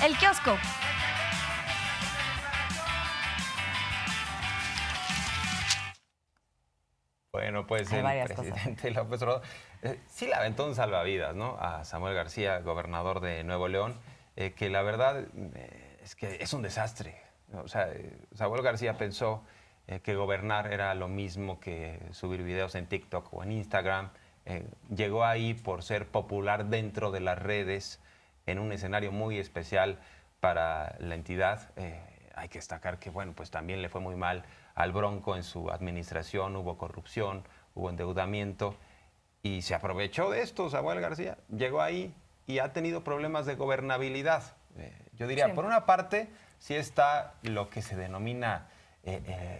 El Kiosco. Bueno, pues Hay el varias presidente López Obrador sí le aventó un salvavidas, ¿no? A Samuel García, gobernador de Nuevo León, que la verdad es que es un desastre, ¿no? O sea, Samuel García pensó que gobernar era lo mismo que subir videos en TikTok o en Instagram. Llegó ahí por ser popular dentro de las redes, en un escenario muy especial para la entidad. Hay que destacar que, bueno, pues también le fue muy mal al Bronco en su administración, hubo corrupción, hubo endeudamiento y se aprovechó de esto Samuel García. Llegó ahí y ha tenido problemas de gobernabilidad. Yo diría, Sí. por una parte, sí está lo que se denomina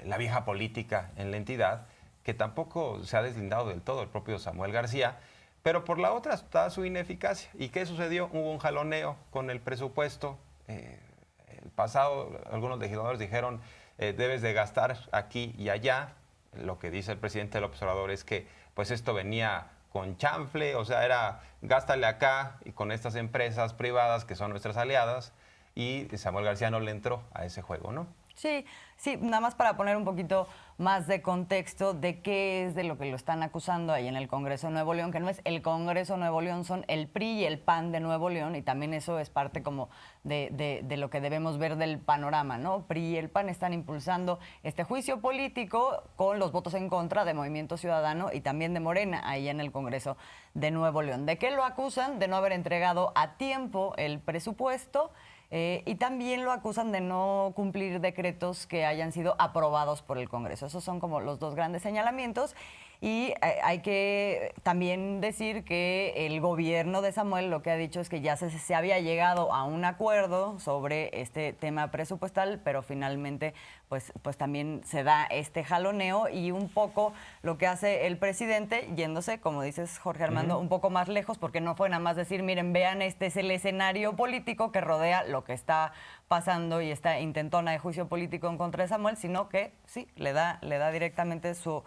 la vieja política en la entidad, que tampoco se ha deslindado del todo el propio Samuel García, pero por la otra está su ineficacia. ¿Y qué sucedió? Hubo un jaloneo con el presupuesto. El pasado, algunos legisladores dijeron, debes de gastar aquí y allá. Lo que dice el presidente López Obrador es que pues esto venía con chanfle, o sea, era gástale acá y con estas empresas privadas que son nuestras aliadas, y Samuel García no le entró a ese juego, ¿no? Sí, sí, nada más para poner un poquito más de contexto de qué es de lo que lo están acusando ahí en el Congreso de Nuevo León, que no es el Congreso de Nuevo León, son el PRI y el PAN de Nuevo León, y también eso es parte como de lo que debemos ver del panorama, ¿no? PRI y el PAN están impulsando este juicio político con los votos en contra de Movimiento Ciudadano y también de Morena ahí en el Congreso de Nuevo León. ¿De qué lo acusan? De no haber entregado a tiempo el presupuesto. Y también lo acusan de no cumplir decretos que hayan sido aprobados por el Congreso. Esos son como los dos grandes señalamientos. Y hay que también decir que el gobierno de Samuel lo que ha dicho es que ya se había llegado a un acuerdo sobre este tema presupuestal, pero finalmente pues también se da este jaloneo y un poco lo que hace el presidente yéndose, como dices Jorge Armando, un poco más lejos, porque no fue nada más decir, miren, vean, este es el escenario político que rodea lo que está pasando y esta intentona de juicio político en contra de Samuel, sino que sí, le da directamente su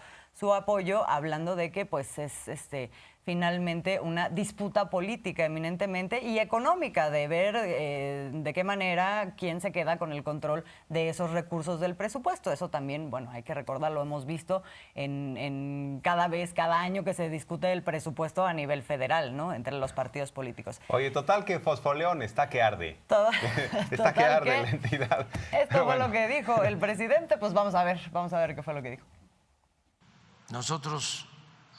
apoyo, hablando de que pues es finalmente una disputa política eminentemente y económica, de ver de qué manera quién se queda con el control de esos recursos del presupuesto. Eso también, bueno, hay que recordar, lo hemos visto en cada año que se discute el presupuesto a nivel federal, ¿no? Entre los partidos políticos. Oye, total que Fosfoleón está que arde. Está que Total arde que la entidad. Esto Pero fue bueno. lo que dijo el presidente, pues vamos a ver qué fue lo que dijo. Nosotros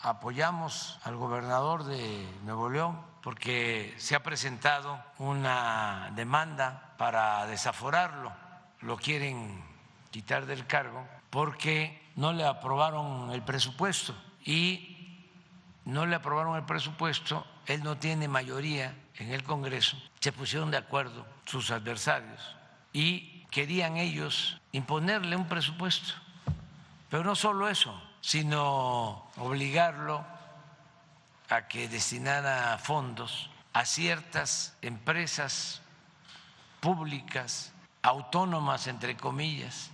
apoyamos al gobernador de Nuevo León porque se ha presentado una demanda para desaforarlo. Lo quieren quitar del cargo porque no le aprobaron el presupuesto y no le aprobaron el presupuesto, él no tiene mayoría en el Congreso. Se pusieron de acuerdo sus adversarios y querían ellos imponerle un presupuesto. Pero no solo eso, sino obligarlo a que destinara fondos a ciertas empresas públicas, autónomas, entre comillas,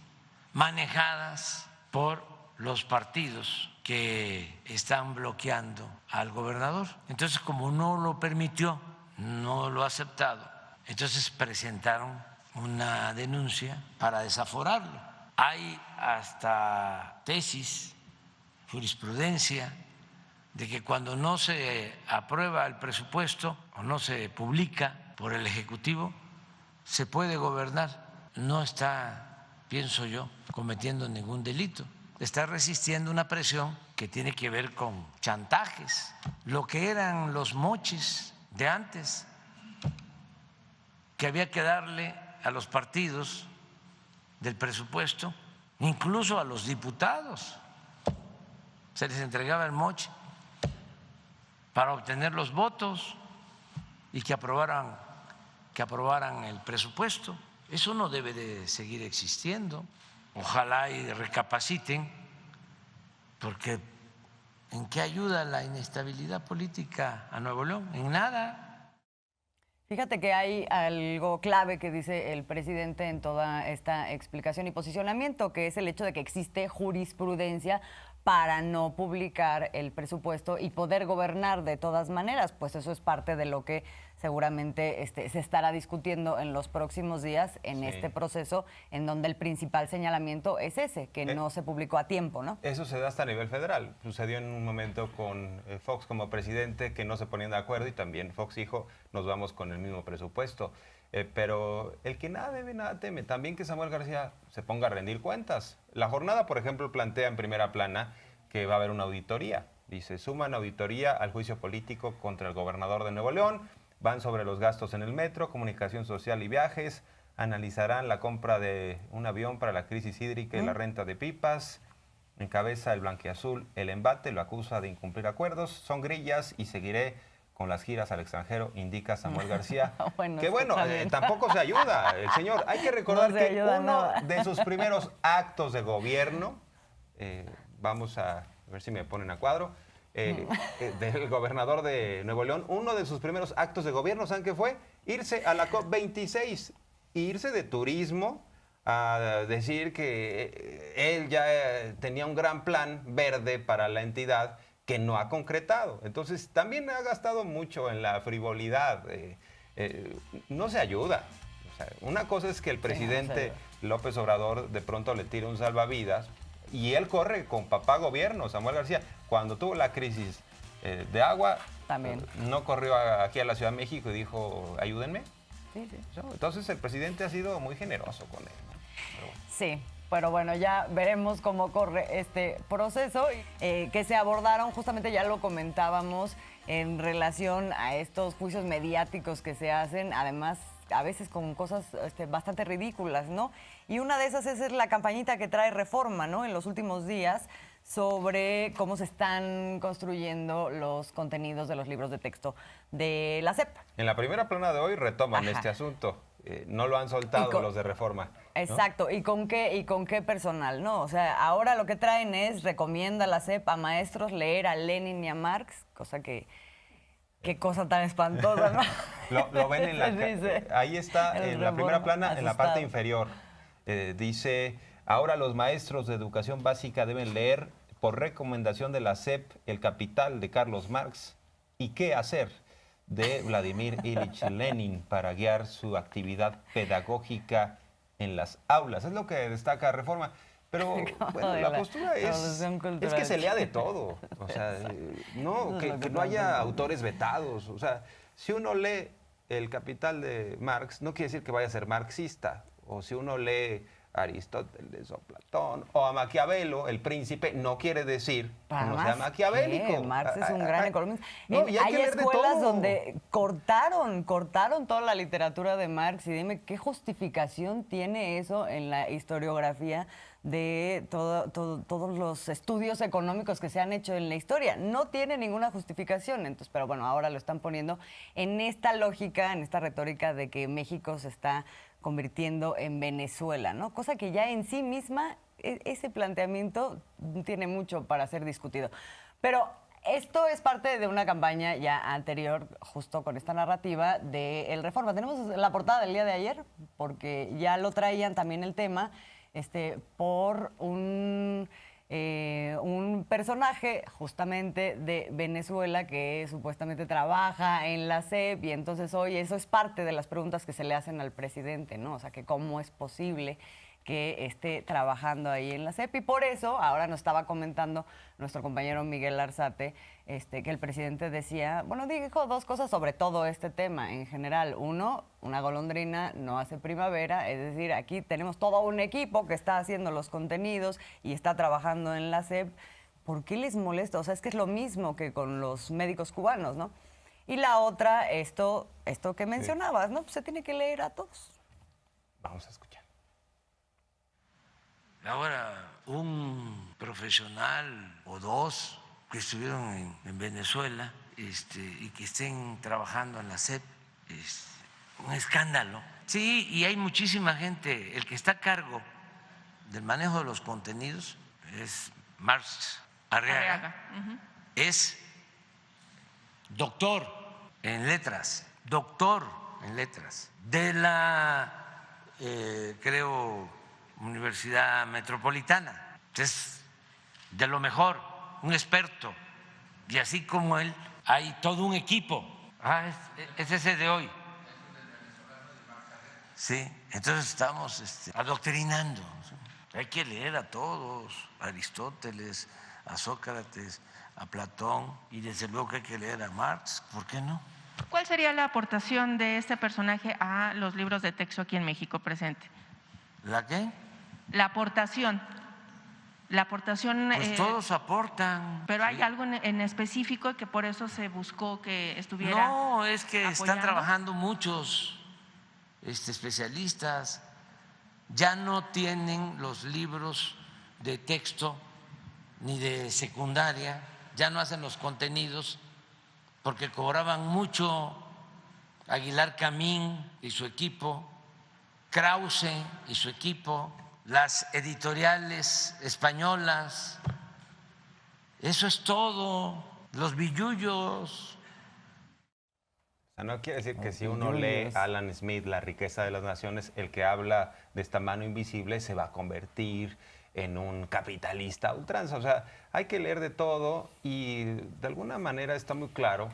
manejadas por los partidos que están bloqueando al gobernador. Entonces, como no lo permitió, no lo ha aceptado, entonces presentaron una denuncia para desaforarlo. Hay hasta tesis, jurisprudencia, de que cuando no se aprueba el presupuesto o no se publica por el Ejecutivo, se puede gobernar. No está, pienso yo, cometiendo ningún delito. Está resistiendo una presión que tiene que ver con chantajes, lo que eran los moches de antes, que había que darle a los partidos del presupuesto, incluso a los diputados, se les entregaba el moche para obtener los votos y que aprobaran el presupuesto. Eso no debe de seguir existiendo. Ojalá y recapaciten, porque ¿en qué ayuda la inestabilidad política a Nuevo León? En nada. Fíjate que hay algo clave que dice el presidente en toda esta explicación y posicionamiento, que es el hecho de que existe jurisprudencia para no publicar el presupuesto y poder gobernar de todas maneras, pues eso es parte de lo que seguramente se estará discutiendo en los próximos días en este proceso, en donde el principal señalamiento es ese, que no se publicó a tiempo, ¿no? Eso se da hasta a nivel federal. Sucedió en un momento con Fox como presidente, que no se ponían de acuerdo, y también Fox dijo, nos vamos con el mismo presupuesto. Pero el que nada debe, nada teme. También que Samuel García se ponga a rendir cuentas. La jornada, por ejemplo, plantea en primera plana que va a haber una auditoría. Dice, suman auditoría al juicio político contra el gobernador de Nuevo León, van sobre los gastos en el metro, comunicación social y viajes, analizarán la compra de un avión para la crisis hídrica y la renta de pipas, encabeza el blanquiazul el embate, lo acusa de incumplir acuerdos, son grillas y seguiré con las giras al extranjero, indica Samuel García. Tampoco se ayuda el señor. Hay que recordar que uno de sus primeros actos de gobierno, vamos a ver si me ponen a cuadro, del gobernador de Nuevo León, uno de sus primeros actos de gobierno, ¿saben qué fue? Irse a la COP26, irse de turismo a decir que él ya tenía un gran plan verde para la entidad que no ha concretado. Entonces, también ha gastado mucho en la frivolidad. No se ayuda. O sea, una cosa es que el presidente López Obrador de pronto le tire un salvavidas y él corre con papá gobierno, Samuel García. Cuando tuvo la crisis de agua, también no corrió aquí a la Ciudad de México y dijo, ayúdenme. Sí. Entonces, el presidente ha sido muy generoso con él, ¿no? Pero bueno. Sí. Pero bueno, ya veremos cómo corre este proceso que se abordaron, justamente ya lo comentábamos, en relación a estos juicios mediáticos que se hacen, además a veces con cosas bastante ridículas, ¿no? Y una de esas es la campañita que trae Reforma, ¿no? En los últimos días, sobre cómo se están construyendo los contenidos de los libros de texto de la SEP. En la primera plana de hoy retoman este asunto. No lo han soltado los de Reforma, ¿no? Exacto. ¿Y con qué personal, no? O sea, ahora lo que traen es, recomienda la SEP a maestros leer a Lenin y a Marx, cosa que... Qué cosa tan espantosa, ¿no? Lo ven en la... Ahí está, en la primera plana, asustado. En la parte inferior. Dice, ahora los maestros de educación básica deben leer, por recomendación de la SEP, El Capital de Carlos Marx y ¿Qué hacer?, de Vladimir Ilich Lenin, para guiar su actividad pedagógica en las aulas. Es lo que destaca Reforma. Pero bueno, la postura es que se lea de todo. O sea, que no haya autores vetados. O sea, si uno lee El Capital de Marx, no quiere decir que vaya a ser marxista. O si uno lee a Aristóteles o Platón o a Maquiavelo, El Príncipe, no quiere decir que no sea maquiavélico. Marx es un gran economista. Hay escuelas donde cortaron toda la literatura de Marx, y dime qué justificación tiene eso en la historiografía de todos los estudios económicos que se han hecho en la historia. No tiene ninguna justificación. Entonces, pero bueno, ahora lo están poniendo en esta lógica, en esta retórica de que México se está convirtiendo en Venezuela, ¿no? Cosa que ya en sí misma, ese planteamiento tiene mucho para ser discutido. Pero esto es parte de una campaña ya anterior, justo con esta narrativa de El Reforma. Tenemos la portada del día de ayer, porque ya lo traían también el tema, por un personaje justamente de Venezuela que supuestamente trabaja en la SEP, y entonces hoy eso es parte de las preguntas que se le hacen al presidente, ¿no? O sea, que cómo es posible que esté trabajando ahí en la SEP, y por eso ahora nos estaba comentando nuestro compañero Miguel Arzate que el presidente decía, bueno, dijo dos cosas sobre todo este tema en general. Uno, una golondrina no hace primavera, es decir, aquí tenemos todo un equipo que está haciendo los contenidos y está trabajando en la SEP. ¿Por qué les molesta? O sea, es que es lo mismo que con los médicos cubanos, ¿no? Y la otra, esto que mencionabas, ¿no? Pues se tiene que leer a todos. Vamos a escuchar. Ahora, un profesional o dos que estuvieron en Venezuela y que estén trabajando en la SEP, es un escándalo. Sí, y hay muchísima gente. El que está a cargo del manejo de los contenidos es Marx Arriaga. Es doctor en letras, de la, creo, Universidad Metropolitana. Es de lo mejor, un experto. Y así como él, hay todo un equipo Ah, es ese de hoy. Sí, entonces estamos adoctrinando. Hay que leer a todos, a Aristóteles, a Sócrates, a Platón, y desde luego que hay que leer a Marx, ¿por qué no? ¿Cuál sería la aportación de este personaje a los libros de texto aquí en México presente? ¿La qué? La aportación. La aportación. Pues todos aportan. Pero hay algo en específico que por eso se buscó que estuviera. No, es que apoyando. Están trabajando muchos especialistas. Ya no tienen los libros de texto ni de secundaria, ya no hacen los contenidos porque cobraban mucho. Aguilar Camín y su equipo, Krause y su equipo, las editoriales españolas, eso es todo, los billullos. O sea, no quiere decir que si uno lee Alan Smith, La riqueza de las naciones, el que habla de esta mano invisible se va a convertir en un capitalista a ultranza. O sea, hay que leer de todo y de alguna manera está muy claro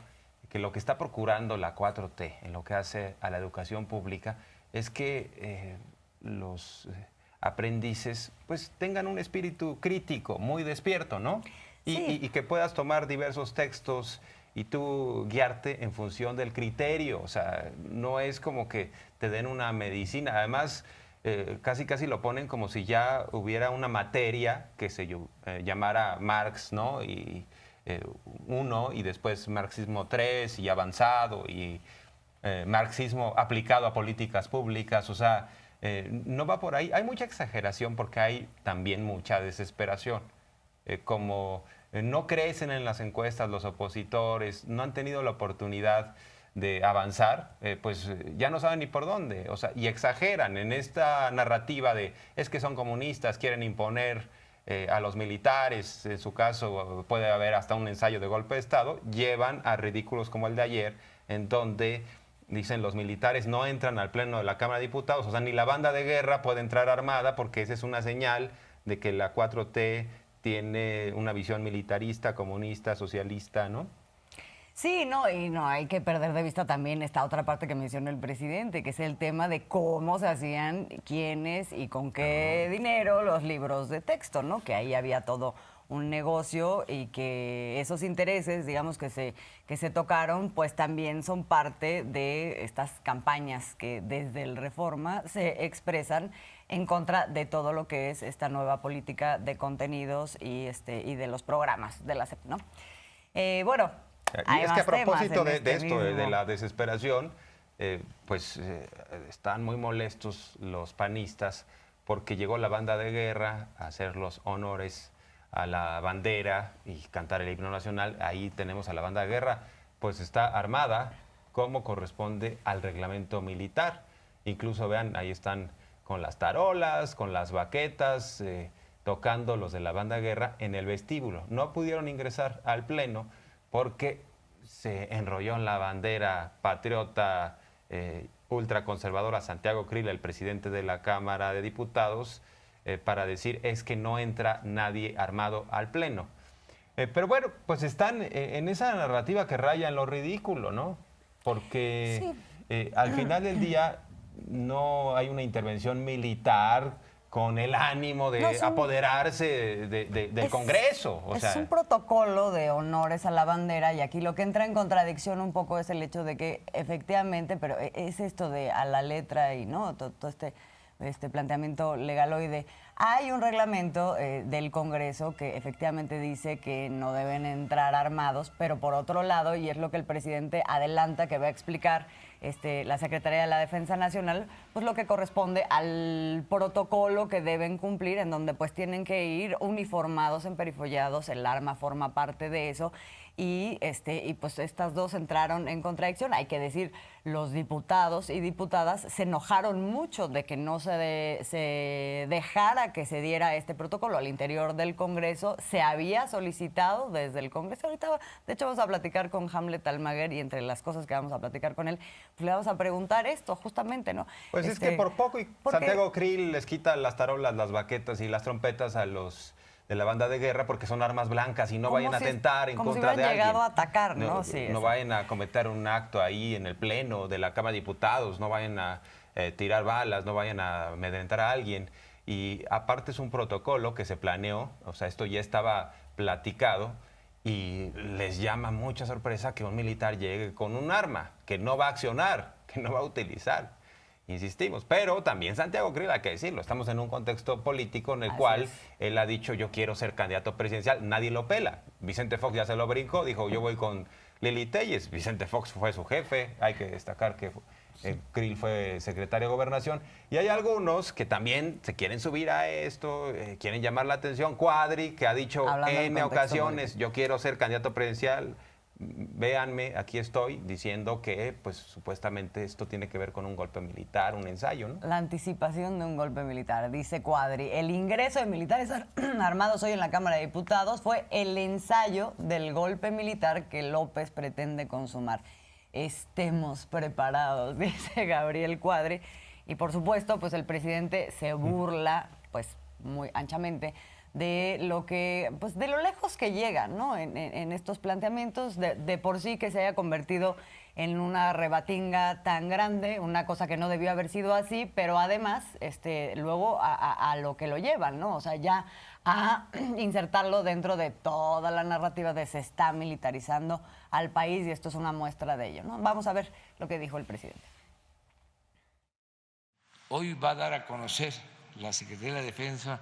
que lo que está procurando la 4T en lo que hace a la educación pública es que los aprendices pues tengan un espíritu crítico muy despierto, ¿no? Y que puedas tomar diversos textos y tú guiarte en función del criterio. O sea, no es como que te den una medicina. Además, casi lo ponen como si ya hubiera una materia que se llamara Marx, ¿no? Y 1 y después marxismo 3 y avanzado y marxismo aplicado a políticas públicas. O sea, no va por ahí. Hay mucha exageración porque hay también mucha desesperación. Como no crecen en las encuestas los opositores, no han tenido la oportunidad de avanzar, pues ya no saben ni por dónde. O sea, y exageran en esta narrativa de es que son comunistas, quieren imponer a los militares, en su caso puede haber hasta un ensayo de golpe de Estado, llevan a ridículos como el de ayer, en donde dicen los militares no entran al pleno de la Cámara de Diputados, o sea, ni la banda de guerra puede entrar armada porque esa es una señal de que la 4T tiene una visión militarista, comunista, socialista, ¿no? Sí, no, y no hay que perder de vista también esta otra parte que mencionó el presidente, que es el tema de cómo se hacían, quiénes y con qué dinero los libros de texto, ¿no? Que ahí había todo un negocio y que esos intereses, digamos, que se tocaron, pues también son parte de estas campañas que desde el Reforma se expresan en contra de todo lo que es esta nueva política de contenidos y de los programas de la SEP, ¿no? Bueno. Y es que a propósito de esto, de la desesperación, están muy molestos los panistas porque llegó la banda de guerra a hacer los honores a la bandera y cantar el himno nacional. Ahí tenemos a la banda de guerra, pues está armada como corresponde al reglamento militar. Incluso vean, ahí están con las tarolas, con las baquetas, tocando los de la banda de guerra en el vestíbulo. No pudieron ingresar al pleno porque se enrolló en la bandera patriota ultraconservadora Santiago Krill, el presidente de la Cámara de Diputados, para decir es que no entra nadie armado al pleno. Pero bueno, pues están en esa narrativa que raya en lo ridículo, ¿no? Porque al final del día no hay una intervención militar con el ánimo de apoderarse del Congreso. O sea, es un protocolo de honores a la bandera y aquí lo que entra en contradicción un poco es el hecho de que efectivamente, pero es esto de a la letra y no todo este planteamiento legaloide. Hay un reglamento del Congreso que efectivamente dice que no deben entrar armados, pero por otro lado, y es lo que el presidente adelanta que va a explicar la Secretaría de la Defensa Nacional, pues lo que corresponde al protocolo que deben cumplir, en donde pues tienen que ir uniformados, emperifollados, el arma forma parte de eso. Y pues estas dos entraron en contradicción. Hay que decir, los diputados y diputadas se enojaron mucho de que no se dejara que se diera este protocolo al interior del Congreso. Se había solicitado desde el Congreso. Ahorita, de hecho, vamos a platicar con Hamlet Almaguer y entre las cosas que vamos a platicar con él, pues le vamos a preguntar esto justamente, ¿no? Pues es que por poco Santiago Krill les quita las tarolas, las baquetas y las trompetas a los la banda de guerra porque son armas blancas y no vayan a atentar en contra de alguien. Como si hubieran llegado a atacar, ¿no? Sí, no vayan a cometer un acto ahí en el pleno de la Cámara de Diputados, no vayan a tirar balas, no vayan a amedrentar a alguien. Y aparte es un protocolo que se planeó, o sea, esto ya estaba platicado y les llama mucha sorpresa que un militar llegue con un arma que no va a accionar, que no va a utilizar. Insistimos, pero también Santiago Krill, hay que decirlo, estamos en un contexto político en el cual él ha dicho yo quiero ser candidato presidencial, nadie lo pela. Vicente Fox ya se lo brincó, dijo yo voy con Lili Telles, Vicente Fox fue su jefe, hay que destacar que Krill fue secretario de Gobernación, y hay algunos que también se quieren subir a esto, quieren llamar la atención. Cuadri, que ha dicho en ocasiones yo quiero ser candidato presidencial, véanme, aquí estoy diciendo que pues supuestamente esto tiene que ver con un golpe militar, un ensayo, ¿no? La anticipación de un golpe militar, dice Cuadri. El ingreso de militares armados hoy en la Cámara de Diputados fue el ensayo del golpe militar que López pretende consumar. Estemos preparados, dice Gabriel Cuadri. Y por supuesto, pues el presidente se burla, pues muy anchamente, de lo que, pues de lo lejos que llega, ¿no? En estos planteamientos, de por sí que se haya convertido en una rebatinga tan grande, una cosa que no debió haber sido así, pero además, luego a lo que lo llevan, ¿no? O sea, ya a insertarlo dentro de toda la narrativa de se está militarizando al país y esto es una muestra de ello, ¿no? Vamos a ver lo que dijo el presidente. Hoy va a dar a conocer la Secretaría de la Defensa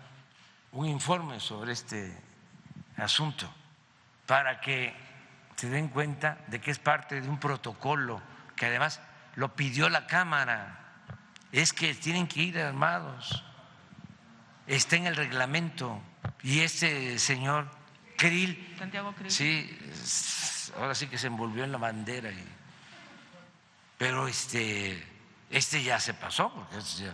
un informe sobre este asunto para que se den cuenta de que es parte de un protocolo que además lo pidió la Cámara. Es que tienen que ir armados, está en el reglamento. Y este señor Krill, Santiago Krill, sí, ahora sí que se envolvió en la bandera, pero este ya se pasó, porque ya